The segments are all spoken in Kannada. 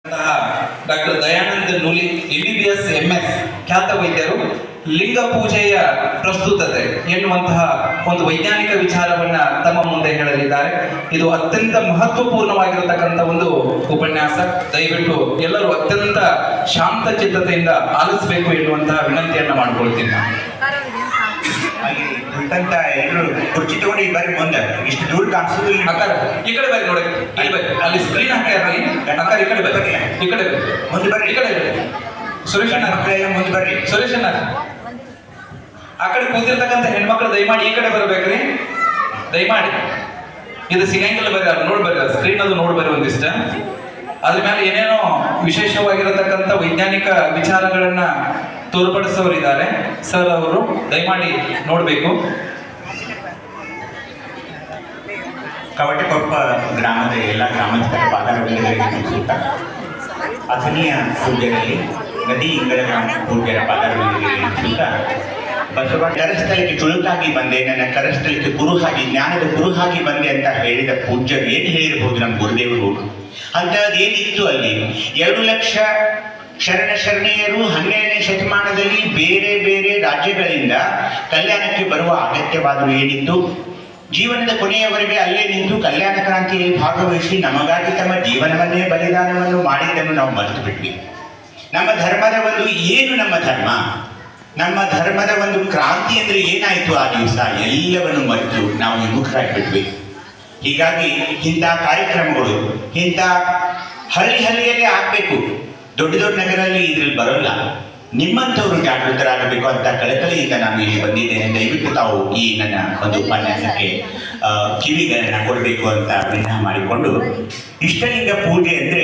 Doctor Dayananda Nooli MBBS MS ಖ್ಯಾತ ವೈದ್ಯರು ಲಿಂಗ ಪೂಜೆಯ ಪ್ರಸ್ತುತತೆ ಎನ್ನುವಂತಹ ಒಂದು ವೈಜ್ಞಾನಿಕ ವಿಚಾರವನ್ನ ತಮ್ಮ ಮುಂದೆ ಹೇಳಲಿದ್ದಾರೆ. ಇದು ಅತ್ಯಂತ ಮಹತ್ವಪೂರ್ಣವಾಗಿರತಕ್ಕಂಥ ಒಂದು ಉಪನ್ಯಾಸ. ದಯವಿಟ್ಟು ಎಲ್ಲರೂ ಅತ್ಯಂತ ಶಾಂತ ಚಿತ್ತತೆಯಿಂದ ಆಲಿಸಬೇಕು ಎನ್ನುವಂತಹ ವಿನಂತಿಯನ್ನ ಮಾಡಿಕೊಳ್ತೀನಿ. ಎಲ್ಲರೂ ಕುರ್ಚಿ ತಗೊಂಡು ಈ ಬಾರಿ ಮುಂದೆ ಇಷ್ಟು ದೂರ ಕಾಣಿಸೋದು ಅಕ್ಕಾರ ಈ ಕಡೆ ಬರ್ರಿ ನೋಡಿ, ಇಲ್ಲಿ ಬರ್ರಿ, ಅಲ್ಲಿ ಸ್ಕ್ರೀನ್ ಹಾಕಿ ಅಕ್ಕಾರ ಈ ಕಡೆ ಬರ್ರಿ, ಈ ಕಡೆ ಮುಂದೆ ಬರ್ರಿ, ಈ ಕಡೆ ಸುರೇಶ್ ಅಣ್ಣ ಮಕ್ಕಳೆಲ್ಲ ಮುಂದೆ ಬರ್ರಿ. ಸುರೇಶ್ ಅಣ್ಣ ಆ ಕಡೆ ಕೂತಿರ್ತಕ್ಕಂಥ ಹೆಣ್ಮಕ್ಳು ದಯಮಾಡಿ ಈ ಕಡೆ ಬರ್ಬೇಕ್ರಿ, ದಯಮಾಡಿ. ಇದು ಸಿಗಂಗಿಲ್ಲ ಬರ್ರಿ, ಅದು ನೋಡಿ ಬರ್ರಿ, ಸ್ಕ್ರೀನ್ ಅದು ನೋಡಿ ಬರ್ರಿ ಒಂದಿಷ್ಟ. ಅದ್ರ ಮೇಲೆ ಏನೇನೋ ವಿಶೇಷವಾಗಿರತಕ್ಕಂಥ ವೈಜ್ಞಾನಿಕ ವಿಚಾರಗಳನ್ನ ತೋರ್ಪಡಿಸೋರಿದ್ದಾರೆ ಸರ್, ಅವರು ದಯಮಾಡಿ ನೋಡಬೇಕು. ಕವಟಕೊಪ್ಪ ಗ್ರಾಮದ ಎಲ್ಲ ಗ್ರಾಮಸ್ಥರ ಪಾದಾರವಿಂದಗಳಿಗೆ ಸುತ್ತ ಅಥಣಿಯ ಪೂಜ್ಯರಲ್ಲಿ ನದಿ ಇಂಗಳ ಗ್ರಾಮ ಪೂಜ್ಯರ ಪಾದಾರವಿಂದಗಳಿಗೆ ಸುತ್ತ ಬಸವ ಕರಸ್ಥಳಕ್ಕೆ ಚುಳುಕಾಗಿ ಬಂದೆ, ನನ್ನ ಕರಸ್ಥಳಕ್ಕೆ ಕುರುಹಾಗಿ ಜ್ಞಾನದ ಕುರುಹಾಗಿ ಬಂದೆ ಅಂತ ಹೇಳಿದ ಪೂಜ್ಯರು ಏನು ಹೇಳಿರ್ಬೋದು ನಮ್ಮ ಗುರುದೇವರು. ಅಂಥದ್ದೇನಿತ್ತು ಅಲ್ಲಿ? 2 ಲಕ್ಷ ಶರಣೆಯರು 12ನೇ ಶತಮಾನದಲ್ಲಿ ಬೇರೆ ಬೇರೆ ರಾಜ್ಯಗಳಿಂದ ಕಲ್ಯಾಣಕ್ಕೆ ಬರುವ ಅಗತ್ಯವಾದರೂ ಏನಿತ್ತು? ಜೀವನದ ಕೊನೆಯವರೆಗೆ ಅಲ್ಲೇ ನಿಂತು ಕಲ್ಯಾಣ ಕ್ರಾಂತಿಯಲ್ಲಿ ಭಾಗವಹಿಸಿ ನಮಗಾಗಿ ತಮ್ಮ ಜೀವನವನ್ನೇ ಬಲಿದಾನವನ್ನು ಮಾಡಿದ್ದನ್ನು ನಾವು ಮರೆತು ಬಿಟ್ವಿ. ನಮ್ಮ ಧರ್ಮದ ಒಂದು ಏನು ನಮ್ಮ ಧರ್ಮದ ಒಂದು ಕ್ರಾಂತಿ ಅಂದ್ರೆ ಏನಾಯಿತು ಆ ದಿವಸ? ಎಲ್ಲವನ್ನು ಮರೆತು ನಾವು ವಿಮುಖರಾಗಿಬಿಟ್ವಿ. ಹೀಗಾಗಿ ಇಂಥ ಕಾರ್ಯಕ್ರಮಗಳು ಇಂಥ ಹಳ್ಳಿಯಲ್ಲೇ ಆಗಬೇಕು. ದೊಡ್ಡ ನಗರಲ್ಲಿ ಇದ್ರಲ್ಲಿ ಬರೋಲ್ಲ. ನಿಮ್ಮಂಥವ್ರು ಜಾಗೃತರಾಗಬೇಕು ಅಂತ ಕಳಕಳಿಯಿಂದ ನಾನು ಇಲ್ಲಿ ಬಂದಿದ್ದೇನೆ. ದಯವಿಟ್ಟು ತಾವು ಈ ನನ್ನ ಒಂದು ಉಪನ್ಯಾಸಕ್ಕೆ ಕಿವಿಗಳನ್ನು ಕೊಡಬೇಕು ಅಂತ ವಿನಃ ಮಾಡಿಕೊಂಡು, ಇಷ್ಟಲಿಂಗ ಪೂಜೆ ಅಂದರೆ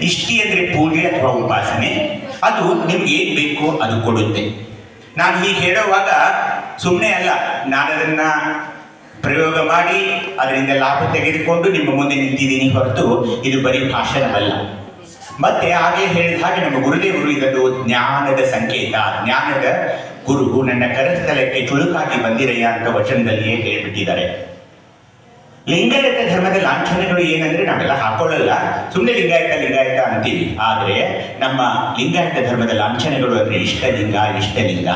ಇಷ್ಟಿ ಅಂದರೆ ಪೂಜೆ ಅಥವಾ ಉಪಾಸನೆ. ಅದು ನಿಮ್ಗೆ ಏನು ಬೇಕೋ ಅದು ಕೊಡುತ್ತೆ. ನಾನು ಹೀಗೆ ಹೇಳುವಾಗ ಸುಮ್ಮನೆ ಅಲ್ಲ, ನಾನು ಅದನ್ನು ಪ್ರಯೋಗ ಮಾಡಿ ಅದರಿಂದ ಲಾಭ ತೆಗೆದುಕೊಂಡು ನಿಮ್ಮ ಮುಂದೆ ನಿಂತಿದ್ದೀನಿ ಹೊರತು ಇದು ಬರೀ ಭಾಷಣವಲ್ಲ. ಮತ್ತೆ ಹಾಗೆ ಹೇಳಿದ ಹಾಗೆ ನಮ್ಮ ಗುರುದೇವರು ಇದನ್ನು ಜ್ಞಾನದ ಸಂಕೇತ, ಜ್ಞಾನದ ಗುರು ನನ್ನ ಕರಸ್ಥಳಕ್ಕೆ ಚುಳುಕಾಗಿ ಬಂದಿರಯ್ಯ ಅಂತ ವಚನದಲ್ಲಿಯೇ ಹೇಳಿಬಿಟ್ಟಿದ್ದಾರೆ. ಲಿಂಗಾಯತ ಧರ್ಮದ ಲಾಂಛನಗಳು ಏನಂದ್ರೆ ನಾವೆಲ್ಲ ಹಾಕೊಳ್ಳಲ್ಲ, ಸುಮ್ಮನೆ ಲಿಂಗಾಯತ ಅಂತೀವಿ. ಆದರೆ ನಮ್ಮ ಲಿಂಗಾಯತ ಧರ್ಮದ ಲಾಂಛನಗಳು ಅಂದ್ರೆ ಇಷ್ಟಲಿಂಗ.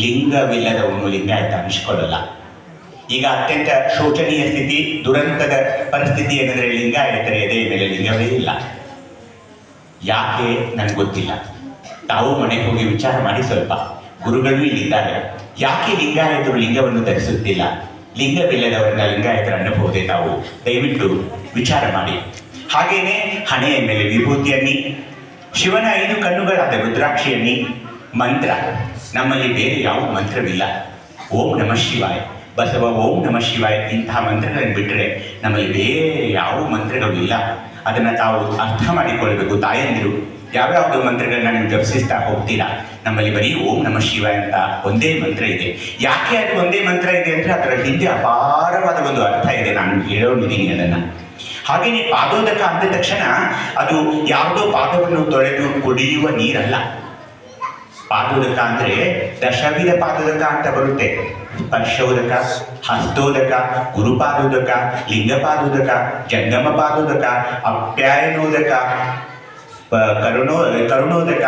ಲಿಂಗವಿಲ್ಲದವನು ಲಿಂಗಾಯತ ಅನಿಸ್ಕೊಳ್ಳಲ್ಲ. ಈಗ ಅತ್ಯಂತ ಶೋಚನೀಯ ಸ್ಥಿತಿ, ದುರಂತದ ಪರಿಸ್ಥಿತಿ ಏನಂದ್ರೆ ಲಿಂಗಾಯತರ ಎದೆಯ ಮೇಲೆ ಲಿಂಗವೇ ಇಲ್ಲ. ಯಾಕೆ ನನಗೆ ಗೊತ್ತಿಲ್ಲ. ತಾವು ಮನೆಗೆ ಹೋಗಿ ವಿಚಾರ ಮಾಡಿ ಸ್ವಲ್ಪ. ಗುರುಗಳು ಇಲ್ಲಿದ್ದಾರೆ. ಯಾಕೆ ಲಿಂಗಾಯತರು ಲಿಂಗವನ್ನು ಧರಿಸುತ್ತಿಲ್ಲ? ಲಿಂಗವಿಲ್ಲದವರನ್ನ ಲಿಂಗಾಯತರ ಅನ್ನಬಹುದೇ? ತಾವು ದಯವಿಟ್ಟು ವಿಚಾರ ಮಾಡಿ. ಹಾಗೇನೆ ಹಣೆಯ ಮೇಲೆ ವಿಭೂತಿಯನ್ನಿ, ಶಿವನ 5 ಕಣ್ಣುಗಳಾದ ರುದ್ರಾಕ್ಷಿಯನ್ನಿ, ಮಂತ್ರ. ನಮ್ಮಲ್ಲಿ ಬೇರೆ ಯಾವ ಮಂತ್ರವಿಲ್ಲ. ಓಂ ನಮಃ ಶಿವಾಯ, ಬಸವ ಓಂ ನಮಃ ಶಿವಾಯ, ಇಂತಹ ಮಂತ್ರಗಳನ್ನು ಬಿಟ್ಟರೆ ನಮ್ಮಲ್ಲಿ ಬೇರೆ ಯಾವ ಮಂತ್ರಗಳು ಇಲ್ಲ. ಅದನ್ನು ತಾವು ಅರ್ಥ ಮಾಡಿಕೊಳ್ಬೇಕು. ತಾಯಂದಿರು ಯಾವ್ಯಾವುದೋ ಮಂತ್ರಗಳನ್ನ ನೀವು ಜಪಿಸ್ತಾ ಹೋಗ್ತೀರಾ. ನಮ್ಮಲ್ಲಿ ಬರೀ ಓಂ ನಮಃ ಶಿವಾಯ ಅಂತ ಒಂದೇ ಮಂತ್ರ ಇದೆ. ಯಾಕೆ ಅದು ಒಂದೇ ಮಂತ್ರ ಇದೆ ಅಂದರೆ ಅದರ ಹಿಂದೆ ಅಪಾರವಾದ ಒಂದು ಅರ್ಥ ಇದೆ. ನಾನು ಹೇಳೋನಿದ್ದೀನಿ ಅದನ್ನು. ಹಾಗೆಯೇ ಪಾದೋದಕ ಅಂದ ತಕ್ಷಣ ಅದು ಯಾವುದೋ ಪಾದವನ್ನು ತೊಳೆದು ಕುಡಿಯುವ ನೀರಲ್ಲ. ಪಾದೋದಕ ಅಂದರೆ ದಶವಿಧ ಪಾದೋದಕ ಅಂತ ಬರುತ್ತೆ. ಸ್ಪರ್ಶೋದಕ, ಹಸ್ತೋದಕ, ಗುರುಪಾದೋದಕ, ಲಿಂಗಪಾದೋದಕ, ಜಂಗಮ ಪಾದೋದಕ, ಅಪ್ಯಾಯನೋದಕ, ಕರುಣೋದಕ,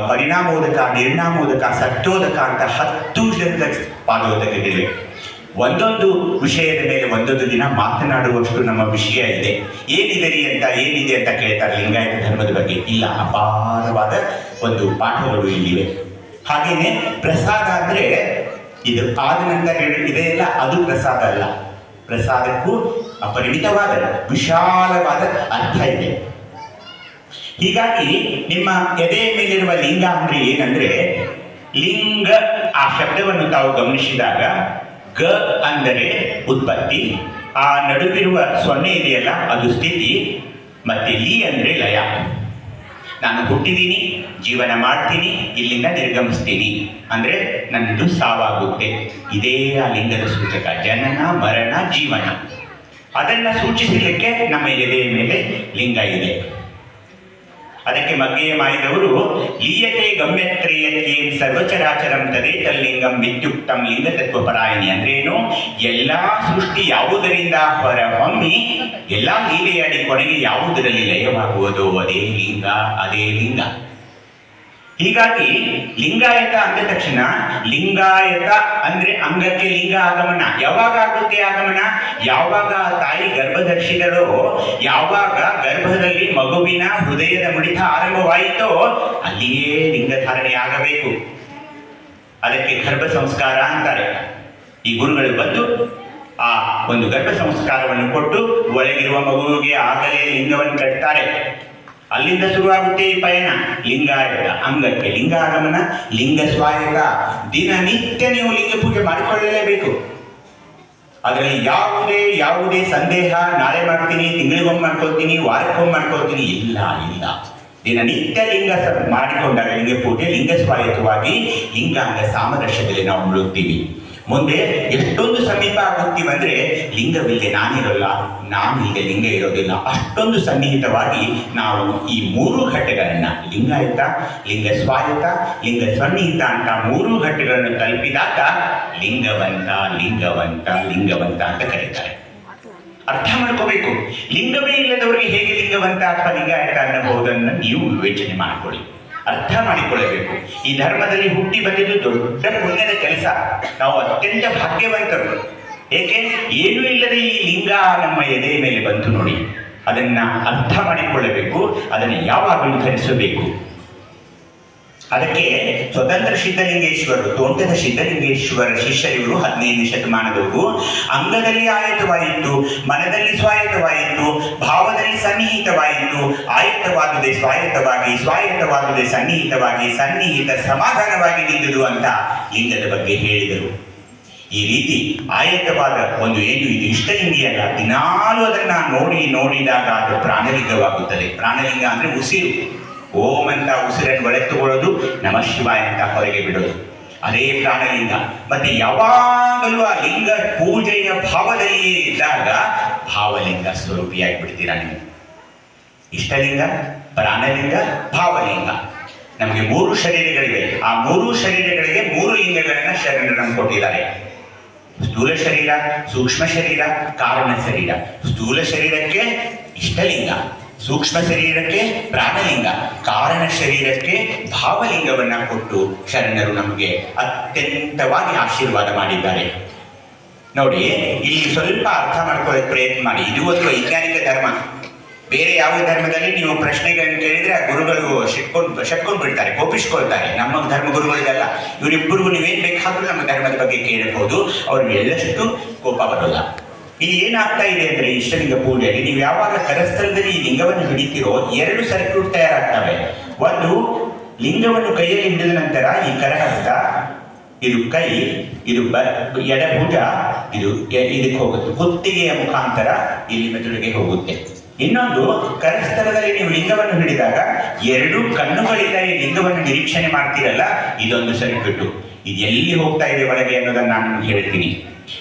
ಪರಿಣಾಮೋದಕ, ನಿರ್ನಾಮೋದಕ, ಸತ್ಯೋದಕ ಅಂತ 10 ವಿಧದ ಪಾದೋದಕಗಳಿವೆ. ಒಂದೊಂದು ವಿಷಯದ ಮೇಲೆ ಒಂದೊಂದು ದಿನ ಮಾತನಾಡುವಷ್ಟು ನಮ್ಮ ವಿಷಯ ಇದೆ. ಏನಿದೆ ಅಂತ ಕೇಳ್ತಾರೆ ಲಿಂಗಾಯತ ಧರ್ಮದ ಬಗ್ಗೆ. ಇಲ್ಲ, ಅಪಾರವಾದ ಒಂದು ಪಾಠಗಳು ಇಲ್ಲಿವೆ. ಹಾಗೇನೆ ಪ್ರಸಾದ ಅಂದರೆ ಇದು ಆದ ನಂತರ ಇದೆಯಲ್ಲ, ಅದು ಪ್ರಸಾದ ಅಲ್ಲ. ಪ್ರಸಾದಕ್ಕೂ ಅಪರಿಮಿತವಾದ ವಿಶಾಲವಾದ ಅರ್ಥ ಇದೆ. ಹೀಗಾಗಿ ನಿಮ್ಮ ಎದೆಯ ಮೇಲಿರುವ ಲಿಂಗ ಅಂದ್ರೆ ಏನಂದ್ರೆ, ಲಿಂಗ ಆ ಶಬ್ದವನ್ನು ತಾವು ಗಮನಿಸಿದಾಗ ಗ ಅಂದರೆ ಉತ್ಪತ್ತಿ, ಆ ನಡುವಿರುವ 0 ಇದೆಯಲ್ಲ ಅದು ಸ್ಥಿತಿ, ಮತ್ತೆ ಲಿ ಅಂದ್ರೆ ಲಯ. ನಾನು ಹುಟ್ಟಿದ್ದೀನಿ, ಜೀವನ ಮಾಡ್ತೀನಿ, ಇಲ್ಲಿಂದ ನಿರ್ಗಮಿಸ್ತೀನಿ ಅಂದ್ರೆ ನನ್ನದು ಸಾವಾಗುತ್ತೆ. ಇದೇ ಆ ಲಿಂಗದ ಸೂಚಕ. ಜನನ, ಮರಣ, ಜೀವನ. ಅದನ್ನು ಸೂಚಿಸಲಿಕ್ಕೆ ನಮ್ಮ ಎದೆಯ ಮೇಲೆ ಲಿಂಗ ಇದೆ. ಅದಕ್ಕೆ ಮಗ್ಗೆಯ ಮಾಯಿದವರು ಲೀಯತೆ ಗಮ್ಯತ್ರೇಯತ್ಯೇಂ ಸರ್ವಚರಾಚರಂ ತದೇತಲ್ಲಿಂಗಂ ವಿತ್ಯುಕ್ತಂ ಲಿಂಗತತ್ವ ಪರಾಯಣಿ ಅಂದ್ರೆ ಏನು, ಎಲ್ಲಾ ಸೃಷ್ಟಿ ಯಾವುದರಿಂದ ಹೊರಹೊಮ್ಮಿ ಎಲ್ಲಾ ಲೀಲೆಯಡಿ ಕೊನೆಗೆ ಯಾವುದರಲ್ಲಿ ಲಯವಾಗುವುದೋ ಅದೇ ಲಿಂಗ, ಅದೇ ಲಿಂಗ. ಹೀಗಾಗಿ ಲಿಂಗಾಯತ ಅಂದ ತಕ್ಷಣ ಲಿಂಗಾಯತ ಅಂದ್ರೆ ಅಂಗಕ್ಕೆ ಲಿಂಗ ಆಗಮನ. ಯಾವಾಗ ಆಗುತ್ತೆ ಆಗಮನ? ಯಾವಾಗ ತಾಯಿ ಗರ್ಭಧರಿಸಿದಳೋ, ಯಾವಾಗ ಗರ್ಭದಲ್ಲಿ ಮಗುವಿನ ಹೃದಯದ ಮಿಡಿತ ಆರಂಭವಾಯಿತೋ ಅಲ್ಲಿಯೇ ಲಿಂಗಧಾರಣೆ ಆಗಬೇಕು. ಅದಕ್ಕೆ ಗರ್ಭ ಸಂಸ್ಕಾರ ಅಂತಾರೆ. ಈ ಗುರುಗಳು ಬಂದು ಆ ಒಂದು ಗರ್ಭ ಸಂಸ್ಕಾರವನ್ನು ಕೊಟ್ಟು ಒಳಗಿರುವ ಮಗುವಿಗೆ ಆಗಲೇ ಲಿಂಗವನ್ನು ಕಟ್ತಾರೆ. ಅಲ್ಲಿಂದ ಶುರುವಾಗುತ್ತೆ ಈ ಪಯಣ. ಲಿಂಗಾಯತ ಅಂಗಕ್ಕೆ ಲಿಂಗಾಗಮನ, ಲಿಂಗ ಸ್ವಾಯತ. ದಿನನಿತ್ಯ ನೀವು ಲಿಂಗ ಪೂಜೆ ಮಾಡಿಕೊಳ್ಳಲೇಬೇಕು. ಅದರಲ್ಲಿ ಯಾವುದೇ ಸಂದೇಹ ನಾಳೆ ಮಾಡ್ತೀನಿ, ತಿಂಗಳಿಗೊಮ್ಮೆ ಮಾಡ್ಕೊಳ್ತೀನಿ, ವಾರಕ್ಕೊಮ್ಮೆ ಮಾಡ್ಕೊಳ್ತೀನಿ, ಇಲ್ಲ. ದಿನನಿತ್ಯ ಲಿಂಗ ಮಾಡಿಕೊಂಡಾಗ ಲಿಂಗ ಪೂಜೆ ಲಿಂಗ ಸ್ವಾಯತವಾಗಿ ಲಿಂಗಾಂಗ ಸಾಮರಸ್ಯದಲ್ಲಿ ನಾವು ಮುಳುಗ್ತೀವಿ. ಮುಂದೆ ಎಷ್ಟೊಂದು ಸಮೀಪ ಆಗುತ್ತೀವಂದ್ರೆ ಲಿಂಗವಿಲ್ಲದೆ ನಾನಿರಲ್ಲ, ನಾನು ಈಗ ಲಿಂಗ ಇರೋದಿಲ್ಲ. ಅಷ್ಟೊಂದು ಸನ್ನಿಹಿತವಾಗಿ ನಾವು ಈ ಮೂರು ಘಟ್ಟಗಳನ್ನ ಲಿಂಗಾಯತ, ಲಿಂಗ ಸ್ವಾಯತ, ಲಿಂಗ ಸನ್ನಿಹಿತ ಅಂತ ಮೂರು ಘಟ್ಟಗಳನ್ನು ತಲುಪಿದಾಗ ಲಿಂಗವಂತ ಅಂತ ಕರೀತಾರೆ. ಅರ್ಥ ಮಾಡ್ಕೋಬೇಕು. ಲಿಂಗವೇ ಇಲ್ಲದವರಿಗೆ ಹೇಗೆ ಲಿಂಗವಂತ ಅಥವಾ ಲಿಂಗಾಯತ ಅನ್ನಬಹುದನ್ನು ನೀವು ವಿವೇಚನೆ ಮಾಡಿಕೊಳ್ಳಿ, ಅರ್ಥ ಮಾಡಿಕೊಳ್ಳಬೇಕು. ಈ ಧರ್ಮದಲ್ಲಿ ಹುಟ್ಟಿ ಬಂದಿದ್ದು ದೊಡ್ಡ ಪುಣ್ಯದ ಕೆಲಸ. ನಾವು ಅತ್ಯಂತ ಭಾಗ್ಯವಂತರು. ಏಕೆ? ಏನೂ ಇಲ್ಲದೆ ಈ ಲಿಂಗ ನಮ್ಮ ಎದೆಯ ಮೇಲೆ ಬಂತು ನೋಡಿ. ಅದನ್ನ ಅರ್ಥ ಮಾಡಿಕೊಳ್ಳಬೇಕು, ಅದನ್ನು ಯಾವಾಗಲೂ ಧರಿಸಬೇಕು. ಅದಕ್ಕೆ ಸ್ವತಂತ್ರ ಸಿದ್ಧಲಿಂಗೇಶ್ವರರು, ತೋಂಟದ ಸಿದ್ಧಲಿಂಗೇಶ್ವರ ಶಿಷ್ಯರಿವರು 15ನೇ ಶತಮಾನದವರು ಅಂಗದಲ್ಲಿ ಆಯತವಾಯಿತು, ಮನದಲ್ಲಿ ಸ್ವಾಯತವಾಯಿತು, ಭಾವದಲ್ಲಿ ಸನ್ನಿಹಿತವಾಯಿತು, ಆಯತವಾದುದೇ ಸ್ವಾಯತವಾಗಿ, ಸ್ವಾಯತವಾದುದೇ ಸನ್ನಿಹಿತವಾಗಿ, ಸನ್ನಿಹಿತ ಸಮಾಧಾನವಾಗಿ ನಿಂದುದು ಅಂತ ಲಿಂಗದ ಬಗ್ಗೆ ಹೇಳಿದರು. ಈ ರೀತಿ ಆಯತವಾದ ಒಂದು ಏನು ಇದು ಇಷ್ಟಲಿಂಗಿಯಲ್ಲ, ದಿನಾಲೂ ಅದನ್ನ ನೋಡಿದಾಗ ಅದು ಪ್ರಾಣಲಿಂಗವಾಗುತ್ತದೆ. ಪ್ರಾಣಲಿಂಗ ಅಂದ್ರೆ ಉಸಿರು. ಓಂ ಅಂತ ಉಸಿರನ್ನು ಒಳೆತುಕೊಳ್ಳೋದು, ನಮಃ ಶಿವಾಯ ಅಂತ ಹೊರಗೆ ಬಿಡೋದು, ಅದೇ ಪ್ರಾಣಲಿಂಗ. ಮತ್ತೆ ಯಾವಾಗಲೂ ಆ ಲಿಂಗ ಪೂಜೆಯ ಭಾವದಲ್ಲಿಯೇ ಇದ್ದಾಗ ಭಾವಲಿಂಗ ಸ್ವರೂಪಿಯಾಗಿ ಬಿಡ್ತೀರಾ ನೀವು. ಇಷ್ಟಲಿಂಗ, ಪ್ರಾಣಲಿಂಗ, ಭಾವಲಿಂಗ. ನಮಗೆ 3 ಶರೀರಗಳಿವೆ. ಆ 3 ಶರೀರಗಳಿಗೆ 3 ಲಿಂಗಗಳನ್ನ ಶರಣರು ನಮ್ಗೆ ಕೊಟ್ಟಿದ್ದಾರೆ. ಸ್ಥೂಲ ಶರೀರ, ಸೂಕ್ಷ್ಮ ಶರೀರ, ಕಾರಣ ಶರೀರ. ಸ್ಥೂಲ ಶರೀರಕ್ಕೆ ಇಷ್ಟಲಿಂಗ, ಸೂಕ್ಷ್ಮ ಶರೀರಕ್ಕೆ ಪ್ರಾಣಲಿಂಗ, ಕಾರಣ ಶರೀರಕ್ಕೆ ಭಾವಲಿಂಗವನ್ನ ಕೊಟ್ಟು ಶರಣರು ನಮಗೆ ಅತ್ಯಂತವಾಗಿ ಆಶೀರ್ವಾದ ಮಾಡಿದ್ದಾರೆ. ನೋಡಿ, ಇಲ್ಲಿ ಸ್ವಲ್ಪ ಅರ್ಥ ಮಾಡ್ಕೊಳ್ಳೋಕೆ ಪ್ರಯತ್ನ ಮಾಡಿ. ಇದು ಒಂದು ವೈಜ್ಞಾನಿಕ ಧರ್ಮ. ಬೇರೆ ಯಾವ ಧರ್ಮದಲ್ಲಿ ನೀವು ಪ್ರಶ್ನೆಗಳನ್ನು ಕೇಳಿದ್ರೆ ಆ ಗುರುಗಳು ಶಟ್ಕೊಂಡು ಬಿಡ್ತಾರೆ, ಕೋಪಿಸ್ಕೊಳ್ತಾರೆ. ನಮ್ಮ ಧರ್ಮಗುರುಗಳಿಗೆಲ್ಲ ಇವರಿಬ್ಬರಿಗೂ ನೀವೇನ್ ಬೇಕಾದ್ರೂ ನಮ್ಮ ಧರ್ಮದ ಬಗ್ಗೆ ಕೇಳಬಹುದು, ಅವ್ರಿಗೆ ಎಲ್ಲಷ್ಟು ಕೋಪ ಬರೋಲ್ಲ. ಇಲ್ಲಿ ಏನಾಗ್ತಾ ಇದೆ ಅಂದ್ರೆ ಇಷ್ಟಲಿಂಗ ಪೂಜೆಯಲ್ಲಿ ನೀವು ಯಾವಾಗ ಕರಸ್ಥಳದಲ್ಲಿ ಈ ಲಿಂಗವನ್ನು ಹಿಡಿತೀರೋ 2 ಸರ್ಕ್ಯೂಟ್ ತಯಾರಾಗ್ತವೆ. ಒಂದು, ಲಿಂಗವನ್ನು ಕೈಯಲ್ಲಿ ಹಿಡಿದ ನಂತರ ಈ ಕರಹಸ್ತ, ಇದು ಕೈ, ಇದು ಎಡಭುಜ, ಇದಕ್ಕೆ ಹೋಗುತ್ತೆ, ಕುತ್ತಿಗೆಯ ಮುಖಾಂತರ ಇಲ್ಲಿ ಮೆದುಳಿಗೆ ಹೋಗುತ್ತೆ. ಇನ್ನೊಂದು, ಕರಸ್ಥಳದಲ್ಲಿ ನೀವು ಲಿಂಗವನ್ನು ಹಿಡಿದಾಗ 2 ಕಣ್ಣುಗಳಿಂದ ಈ ಲಿಂಗವನ್ನು ನಿರೀಕ್ಷಣೆ ಮಾಡ್ತೀರಲ್ಲ, ಇದೊಂದು ಸರ್ಕ್ಯೂಟ್. ಇದು ಎಲ್ಲಿ ಹೋಗ್ತಾ ಇದೆ ಒಳಗೆ ಅನ್ನೋದನ್ನು ನಾನು ನಿಮ್ಗೆ ಹೇಳ್ತೀನಿ.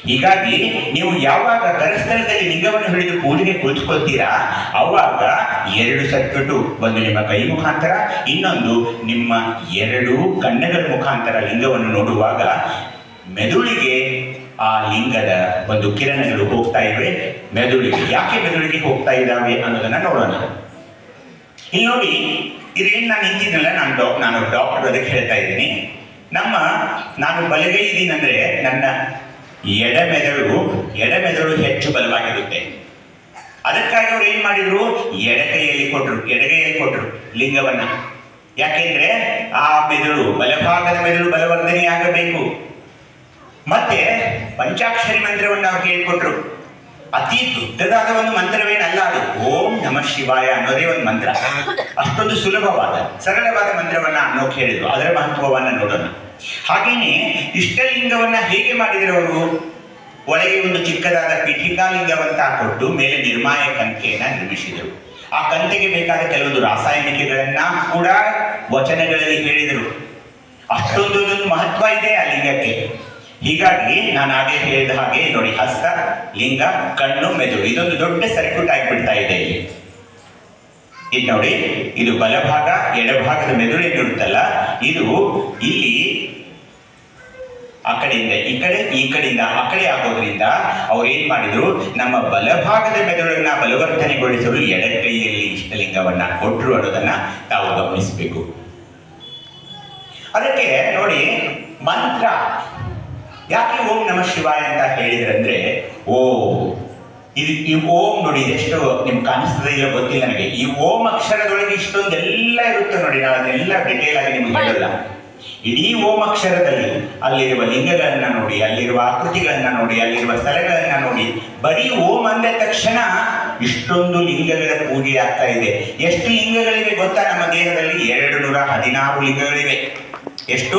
ಹೀಗಾಗಿ ನೀವು ಯಾವಾಗ ಕರಸ್ಥಳದಲ್ಲಿ ಲಿಂಗವನ್ನು ಹಿಡಿದು ಪೂಜೆಗೆ ಕುಳಿತುಕೊಳ್ತೀರಾ ಅವಾಗ 2 ಸರ್ಕ್ಯೂಟು, ಒಂದು ನಿಮ್ಮ ಕೈ ಮುಖಾಂತರ, ಇನ್ನೊಂದು ನಿಮ್ಮ 2 ಕಣ್ಣುಗಳ ಮುಖಾಂತರ ಲಿಂಗವನ್ನು ನೋಡುವಾಗ ಮೆದುಳಿಗೆ ಆ ಲಿಂಗದ ಒಂದು ಕಿರಣಗಳು ಹೋಗ್ತಾ ಇವೆ. ಮೆದುಳಿಗೆ ಯಾಕೆ ಮೆದುಳಿಗೆ ಹೋಗ್ತಾ ಇದ್ದಾವೆ ಅನ್ನೋದನ್ನ ನೋಡೋಣ. ಇಲ್ಲಿ ನೋಡಿ, ಇದೇನು ನಾನು ನಿಂತಿದ್ನಲ್ಲ, ನಾನು ಡಾಕ್ಟರ್ ಅದಕ್ಕೆ ಹೇಳ್ತಾ ಇದ್ದೀನಿ. ನಾನು ಬಲಗೈ ಇದ್ದೀನಂದ್ರೆ ನನ್ನ ಎಡಮೆದುಳು ಹೆಚ್ಚು ಬಲವಾಗಿರುತ್ತೆ. ಅದಕ್ಕಾಗಿ ಅವ್ರು ಏನ್ ಮಾಡಿದ್ರು, ಎಡಗೈಯಲ್ಲಿ ಕೊಟ್ರು ಲಿಂಗವನ್ನ. ಯಾಕೆಂದ್ರೆ ಆ ಮೆದುಳು, ಬಲಭಾಗದ ಮೆದುಳು ಬಲವರ್ಧನೆ ಆಗಬೇಕು. ಮತ್ತೆ ಪಂಚಾಕ್ಷರಿ ಮಂತ್ರವನ್ನು ಅವ್ರು ಹೇಳಿಕೊಟ್ರು. ಅತಿ ದೊಡ್ಡದಾದ ಒಂದು ಮಂತ್ರವೇನಲ್ಲ ಅದು. ಓಂ ನಮಃ ಶಿವಾಯ ಅನ್ನೋದೇ ಒಂದು ಮಂತ್ರ. ಅಷ್ಟೊಂದು ಸುಲಭವಾದ ಸರಳವಾದ ಮಂತ್ರವನ್ನ ಅನ್ನೋಕೆ ಹೇಳಿದ್ರು. ಅದರ ಮಹತ್ವವನ್ನ ನೋಡೋಣ. ಹಾಗೇನೆ ಇಷ್ಟಲಿಂಗವನ್ನ ಹೇಗೆ ಮಾಡಿದ್ರು ಅವರು? ಒಳಗೆ ಒಂದು ಚಿಕ್ಕದಾದ ಪೀಠಿಕಾಲಿಂಗವಂತ ಕೊಟ್ಟು ಮೇಲೆ ನಿರ್ಮಾಯ ಕಂತೆಯನ್ನ ನಿರ್ಮಿಸಿದರು. ಆ ಕಂತೆಗೆ ಬೇಕಾದ ಕೆಲವೊಂದು ರಾಸಾಯನಿಕಗಳನ್ನ ಕೂಡ ವಚನಗಳಲ್ಲಿ ಹೇಳಿದರು. ಅಷ್ಟೊಂದು ಮಹತ್ವ ಇದೆ ಆ ಲಿಂಗಕ್ಕೆ. ಹೀಗಾಗಿ ನಾನು ಹಾಗೆ ಹೇಳಿದ ಹಾಗೆ ನೋಡಿ, ಹಸ್ತ, ಲಿಂಗ, ಕಣ್ಣು, ಮೆದುಳು, ಇದೊಂದು ದೊಡ್ಡ ಸರ್ಕ್ಯೂಟ್ ಆಗಿಬಿಡ್ತಾ ಇದೆ ಇಲ್ಲಿ. ಇದು ನೋಡಿ, ಇದು ಬಲಭಾಗ, ಎಡಭಾಗದ ಮೆದುಳು ಏನಿರುತ್ತಲ್ಲ, ಇದು ಇಲ್ಲಿ ಆ ಕಡೆಯಿಂದ ಈ ಕಡೆ, ಈ ಕಡೆಯಿಂದ ಆ ಕಡೆ ಆಗೋದ್ರಿಂದ ಅವ್ರು ಏನ್ ಮಾಡಿದ್ರು, ನಮ್ಮ ಬಲಭಾಗದ ಮೆದುಳನ್ನ ಬಲವರ್ತನೆಗೊಳಿಸಲು ಎಡಗೈಯಲ್ಲಿ ಇಷ್ಟಲಿಂಗವನ್ನ ಕೊಟ್ಟರು ಅನ್ನೋದನ್ನ ತಾವು ಗಮನಿಸಬೇಕು. ಅದಕ್ಕೆ ನೋಡಿ, ಮಂತ್ರ ಯಾಕೆ ಓಂ ನಮ ಶಿವಾಯ ಅಂತ ಹೇಳಿದ್ರಂದ್ರೆ, ಈ ಓಂ ನೋಡಿ ಎಷ್ಟು ನಿಮ್ಗೆ ಕಾಣಿಸ್ತದೆ ಇಲ್ಲ ಗೊತ್ತಿಲ್ಲ ನನಗೆ. ಈ ಓಂ ಅಕ್ಷರದೊಳಗೆ ಇಷ್ಟೊಂದೆಲ್ಲ ಇರುತ್ತೆ ನೋಡಿ, ನಾನು ಅದೆಲ್ಲ ಡಿಟೇಲ್ ಆಗಿ ನಿಮ್ಗೆ ಹೇಳಲ್ಲ. ಇಡೀ ಓಂ ಅಕ್ಷರದಲ್ಲಿ ಅಲ್ಲಿರುವ ಲಿಂಗಗಳನ್ನ ನೋಡಿ, ಅಲ್ಲಿರುವ ಆಕೃತಿಗಳನ್ನ ನೋಡಿ, ಅಲ್ಲಿರುವ ಸ್ಥಳಗಳನ್ನ ನೋಡಿ, ಬರೀ ಓಂ ಅಂದ ತಕ್ಷಣ ಇಷ್ಟೊಂದು ಲಿಂಗಗಳ ಪೂಜೆ ಆಗ್ತಾ ಇದೆ. ಎಷ್ಟು ಲಿಂಗಗಳಿವೆ ಗೊತ್ತಾ ನಮ್ಮ ದೇಹದಲ್ಲಿ? 216 ಲಿಂಗಗಳಿವೆ. ಎಷ್ಟು?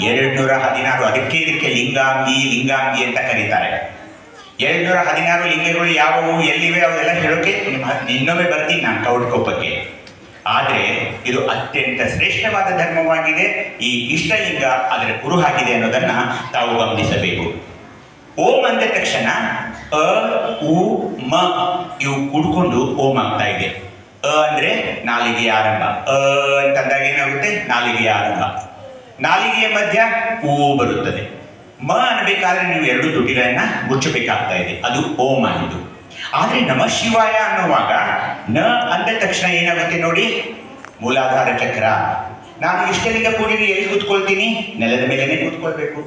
216. ಅದಕ್ಕೆ ಇದಕ್ಕೆ ಲಿಂಗಾಂಗಿ ಅಂತ ಕರೀತಾರೆ. 216 ಲಿಂಗಗಳು ಯಾವುವು, ಎಲ್ಲಿವೆ, ಅವೆಲ್ಲ ಹೇಳೋಕೆ ಇನ್ನೊಮ್ಮೆ ಬರ್ತೀನಿ ನಾನು ಕೌಡ್ಕೊಪ್ಪಕ್ಕೆ. ಆದರೆ ಇದು ಅತ್ಯಂತ ಶ್ರೇಷ್ಠವಾದ ಧರ್ಮವಾಗಿದೆ. ಈ ಇಷ್ಟಲಿಂಗ ಅದರ ಕುರುಹಾಗಿದೆ ಅನ್ನೋದನ್ನ ತಾವು ಗಮನಿಸಬೇಕು. ಓಂ ಅಂದ ತಕ್ಷಣ ಅ, ಉ, ಮ ಇವು ಕೂಡ್ಕೊಂಡು ಓಂ ಆಗ್ತಾ ಇದೆ. ಅ ಅಂದ್ರೆ ನಾಲಿಗೆಯ ಆರಂಭ. ಅ ಅಂತಂದಾಗ ಏನಾಗುತ್ತೆ? ನಾಲಿಗೆಯ ಆರಂಭ. ನಾಲಿಗೆಯ ಮಧ್ಯ ಊ ಬರುತ್ತದೆ. ಮ ಅನ್ಬೇಕಾದ್ರೆ ನೀವು 2 ತುಟಿಗಳನ್ನ ಮುಚ್ಚಬೇಕಾಗ್ತಾ ಇದೆ. ಅದು ಓಂ ಆಗಿದ್ದು. ಆದ್ರೆ ನಮ ಶಿವಾಯ ಅನ್ನುವಾಗ ನ ಅಂದ ತಕ್ಷಣ ಏನಾಗುತ್ತೆ ನೋಡಿ, ಮೂಲಾಧಾರ ಚಕ್ರ. ನಾನು ಇಷ್ಟಲಿಂಗ ಪೂಜೆಗೆ ಎಲ್ಲಿ ಕೂತ್ಕೊಳ್ತೀನಿ? ನೆಲದ ಮೇಲೆನೆ ಕೂತ್ಕೊಳ್ಬೇಕು.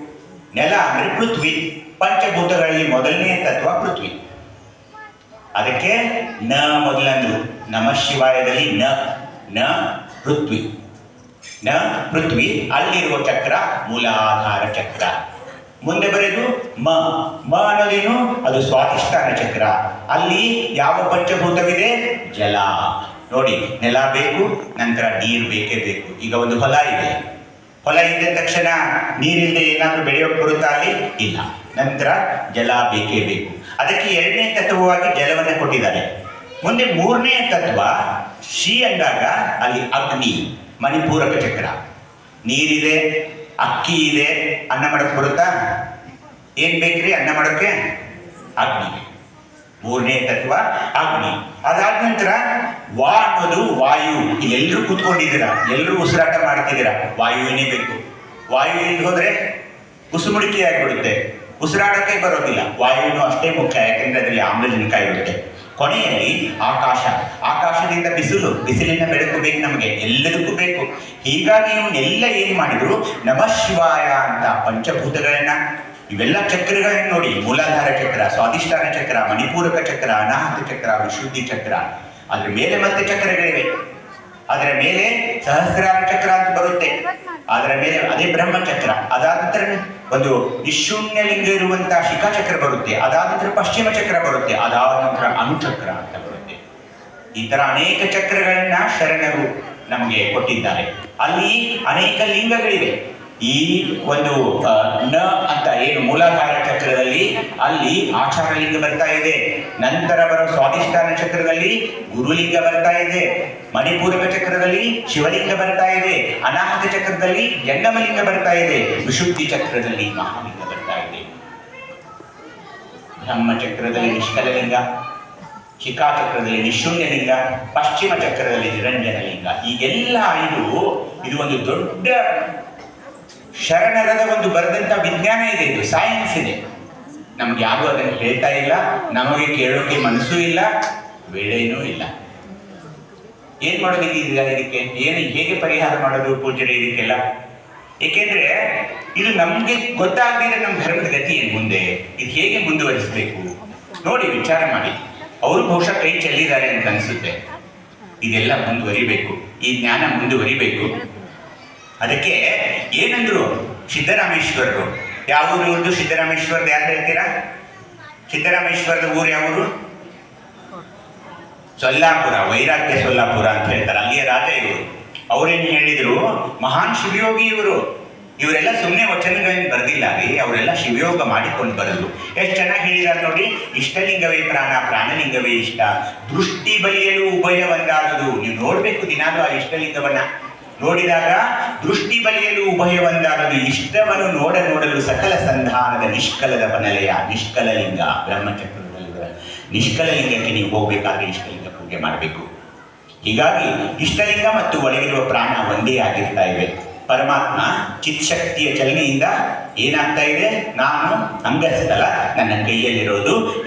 ನೆಲ ಅಂದ್ರೆ ಪೃಥ್ವಿ. ಪಂಚಭೂತಗಳಲ್ಲಿ ಮೊದಲನೇ ತತ್ವ ಪೃಥ್ವಿ. ಅದಕ್ಕೆ ನ ಮೊದಲಂದ್ರು. ನಮ ಶಿವಾಯದಲ್ಲಿ ನ ಪೃಥ್ವಿ. ನ ಪೃಥ್ವಿ. ಅಲ್ಲಿರುವ ಚಕ್ರ ಮೂಲಾಧಾರ ಚಕ್ರ. ಮುಂದೆ ಬರೆದು ಮ ಅನ್ನೋದೇನು? ಅದು ಸ್ವಾಧಿಷ್ಠಾನ ಚಕ್ರ. ಅಲ್ಲಿ ಯಾವ ಪಂಚಭೂತವಿದೆ? ಜಲ. ನೋಡಿ, ನೆಲ ಬೇಕು, ನಂತರ ನೀರು ಬೇಕೇ ಬೇಕು. ಈಗ ಒಂದು ಹೊಲ ಇದೆ. ಹೊಲ ಇದ್ದ ತಕ್ಷಣ ನೀರಿಲ್ಲದೆ ಏನಾದ್ರೂ ಬೆಳೆಯೋಕೆ ಬರುತ್ತಾ? ಅಲ್ಲಿ ಇಲ್ಲ. ನಂತರ ಜಲ ಬೇಕೇ ಬೇಕು. ಅದಕ್ಕೆ 2ನೇ ತತ್ವವಾಗಿ ಜಲವನ್ನು ಕೊಟ್ಟಿದ್ದಾರೆ. ಮುಂದೆ 3ನೇ ತತ್ವ ಶಿ ಅಂದಾಗ ಅಲ್ಲಿ ಅಗ್ನಿ, ಮಣಿಪೂರಕ ಚಕ್ರ. ನೀರಿದೆ, ಅಕ್ಕಿ ಇದೆ, ಅನ್ನ ಮಾಡಕ್ಕೆ ಬರುತ್ತಾ? ಏನ್ ಬೇಕ್ರಿ ಅನ್ನ ಮಾಡೋಕ್ಕೆ? ಅಗ್ನಿ. 3ನೇ ತತ್ವ ಅಗ್ನಿ. ಅದಾದ ನಂತರ ವಾ ಅನ್ನೋದು ವಾಯು. ಇಲ್ಲೆಲ್ಲರೂ ಕೂತ್ಕೊಂಡಿದ್ದೀರಾ, ಎಲ್ಲರೂ ಉಸಿರಾಟ ಮಾಡ್ತಿದ್ದೀರಾ, ವಾಯುವಿನೇ ಬೇಕು. ವಾಯು ಇಲ್ಲಿ ಹೋದ್ರೆ ಉಸುಮುಡಿಕೆ ಆಗಿಬಿಡುತ್ತೆ, ಉಸಿರಾಟಕ್ಕೆ ಬರೋದಿಲ್ಲ. ವಾಯುವಿನೂ ಅಷ್ಟೇ ಮುಖ್ಯ, ಯಾಕೆಂದ್ರೆ ಅದರಲ್ಲಿ ಆಮ್ಲಜನಕ ಇರುತ್ತೆ. ಕೊನೆಯಲ್ಲಿ ಆಕಾಶ. ಆಕಾಶದಿಂದ ಬಿಸಿಲಿನ ಬೆಳಕು ಬೇಕು ನಮಗೆ, ಎಲ್ಲದಕ್ಕೂ ಬೇಕು. ಹೀಗಾಗಿ ಇವನ್ನೆಲ್ಲ ಏನ್ ಮಾಡಿದ್ರು, ನಮಃ ಶಿವಾಯ ಅಂತ ಪಂಚಭೂತಗಳನ್ನ, ಇವೆಲ್ಲ ಚಕ್ರಗಳನ್ನ ನೋಡಿ, ಮೂಲಾಧಾರ ಚಕ್ರ, ಸ್ವಾಧಿಷ್ಠಾನ ಚಕ್ರ, ಮಣಿಪೂರಕ ಚಕ್ರ, ಅನಾಹತ ಚಕ್ರ, ವಿಶುದ್ಧಿ ಚಕ್ರ. ಅದ್ರ ಮೇಲೆ ಮತ್ತೆ ಚಕ್ರಗಳಿವೆ. ಅದರ ಮೇಲೆ ಸಹಸ್ರಾರ ಚಕ್ರ ಅಂತ ಬರುತ್ತೆ. ಅದರ ಮೇಲೆ ಅದೇ ಬ್ರಹ್ಮಚಕ್ರ. ಅದಾದ ನಂತರ ಒಂದು ನಿಶೂನ್ಯ ಲಿಂಗ ಇರುವಂತಹ ಶಿಖಾಚಕ್ರ ಬರುತ್ತೆ. ಅದಾದ ನಂತರ ಪಶ್ಚಿಮ ಚಕ್ರ ಬರುತ್ತೆ. ಅದಾದ ನಂತರ ಅನುಚಕ್ರ ಅಂತ ಬರುತ್ತೆ. ಈ ತರ ಅನೇಕ ಚಕ್ರಗಳನ್ನ ಶರಣರು ನಮಗೆ ಕೊಟ್ಟಿದ್ದಾರೆ. ಅಲ್ಲಿ ಅನೇಕ ಲಿಂಗಗಳಿವೆ. ಈ ಒಂದು ನ ಅಂತ ಏನು ಮೂಲಾಧಾರ ಚಕ್ರದಲ್ಲಿ ಅಲ್ಲಿ ಆಚಾರ ಲಿಂಗ ಬರ್ತಾ ಇದೆ. ನಂತರ ಬರೋ ಸ್ವಾಧಿಷ್ಠಾನ ಚಕ್ರದಲ್ಲಿ ಗುರುಲಿಂಗ ಬರ್ತಾ ಇದೆ. ಮಣಿಪೂರಕ ಚಕ್ರದಲ್ಲಿ ಶಿವಲಿಂಗ ಬರ್ತಾ ಇದೆ. ಅನಾಹತ ಚಕ್ರದಲ್ಲಿ ಜಂಗಮಲಿಂಗ ಬರ್ತಾ ಇದೆ. ವಿಶುದ್ಧಿ ಚಕ್ರದಲ್ಲಿ ಮಹಾಲಿಂಗ ಬರ್ತಾ ಇದೆ. ಬ್ರಹ್ಮ ಚಕ್ರದಲ್ಲಿ ನಿಷ್ಕಲಲಿಂಗ, ಶಿಖಾಚಕ್ರದಲ್ಲಿ ನಿಶೂನ್ಯ ಲಿಂಗ, ಪಶ್ಚಿಮ ಚಕ್ರದಲ್ಲಿ ನಿರಂಜನ ಲಿಂಗ. ಈಗೆಲ್ಲ ಇದು ಒಂದು ದೊಡ್ಡ ಶರಣರದ ಒಂದು ಬರೆದಂತ ವಿಜ್ಞಾನ ಇದೆ. ಇದು ಸೈನ್ಸ್ ಇದೆ. ನಮ್ಗೆ ಯಾರು ಅದನ್ನು ಹೇಳ್ತಾ ಇಲ್ಲ, ನಮಗೆ ಕೇಳೋಕೆ ಮನಸ್ಸೂ ಇಲ್ಲ, ವೇಳೆನೂ ಇಲ್ಲ. ಏನ್ ಮಾಡೋದಕ್ಕೆ ಇದಕ್ಕೆ ಹೇಗೆ ಪರಿಹಾರ ಮಾಡೋದು ಪೂಜೆಗೆ ಇದಕ್ಕೆಲ್ಲ? ಏಕೆಂದ್ರೆ ಇದು ನಮ್ಗೆ ಗೊತ್ತಾಗದಿದ್ರೆ ನಮ್ಮ ಧರ್ಮದ ಗತಿ ಏನ್ ಮುಂದೆ, ಇದು ಹೇಗೆ ಮುಂದುವರಿಸಬೇಕು ನೋಡಿ, ವಿಚಾರ ಮಾಡಿ. ಅವರು ಬಹುಶಃ ಕೈ ಚೆಲ್ಲಿದ್ದಾರೆ ಅಂತ ಅನ್ಸುತ್ತೆ. ಇದೆಲ್ಲ ಮುಂದುವರಿಬೇಕು, ಈ ಜ್ಞಾನ ಮುಂದುವರಿಬೇಕು. ಅದಕ್ಕೆ ಏನಂದ್ರು ಸಿದ್ದರಾಮೇಶ್ವರರು. ಯಾವ ಊರು ಇವ್ರದ್ದು? ಸಿದ್ದರಾಮೇಶ್ವರದ ಯಾರು ಹೇಳ್ತೀರಾ? ಸಿದ್ದರಾಮೇಶ್ವರದ ಊರು ಯಾವುದು? ಸೊಲ್ಲಾಪುರ, ವೈರಾಗ್ಯ ಸೊಲ್ಲಾಪುರ ಅಂತ ಹೇಳ್ತಾರೆ. ಅಲ್ಲಿಯ ರಾಜ ಇವರು. ಅವ್ರೇನ್ ಹೇಳಿದ್ರು, ಮಹಾನ್ ಶಿವಯೋಗಿ ಇವರು. ಇವರೆಲ್ಲ ಸುಮ್ಮನೆ ವಚನಗಳನ್ನ ಬರೆದಿಲ್ಲ ರೀ, ಅವರೆಲ್ಲ ಶಿವಯೋಗ ಮಾಡಿಕೊಂಡು ಬರಲು. ಎಷ್ಟು ಚೆನ್ನಾಗಿ ಹೇಳಿದಾರೆ ನೋಡಿ. ಇಷ್ಟಲಿಂಗವೇ ಪ್ರಾಣ, ಪ್ರಾಣಲಿಂಗವೇ ಇಷ್ಟ, ದೃಷ್ಟಿ ಬಲಿಯಲು ಉಭಯ ಒಂದಾದುದು. ನೀವು ನೋಡ್ಬೇಕು ದಿನಾಲು ಆ ಇಷ್ಟಲಿಂಗವನ್ನ. ನೋಡಿದಾಗ ದೃಷ್ಟಿ ಬಲಿಯಲು ಉಭಯ ಒಂದಾದುದು. ಇಷ್ಟವನ್ನು ನೋಡಲು ಸಕಲ ಸಂಧಾನದ ನಿಷ್ಕಲದ ಬನಲೆಯ ನಿಷ್ಕಲಲಿಂಗ. ಬ್ರಹ್ಮಚಕ್ರದಲ್ಲಿ ನಿಷ್ಕಲಲಿಂಗಕ್ಕೆ ನೀವು ಹೋಗ್ಬೇಕಾದ್ರೆ ಇಷ್ಟಲಿಂಗ ಪೂಜೆ ಮಾಡಬೇಕು. ಹೀಗಾಗಿ ಇಷ್ಟಲಿಂಗ ಮತ್ತು ಒಳಗಿರುವ ಪ್ರಾಣ ಒಂದೇ ಆಗಿರ್ತಾ ಇವೆ. ಪರಮಾತ್ಮ ಚಿತ್ಶಕ್ತಿಯ ಚಲನೆಯಿಂದ ಏನಾಗ್ತಾ ಇದೆ, ನಾನು ಅಂಗಸ್ಥಲ, ನನ್ನ ಕೈಯಲ್ಲಿರೋದು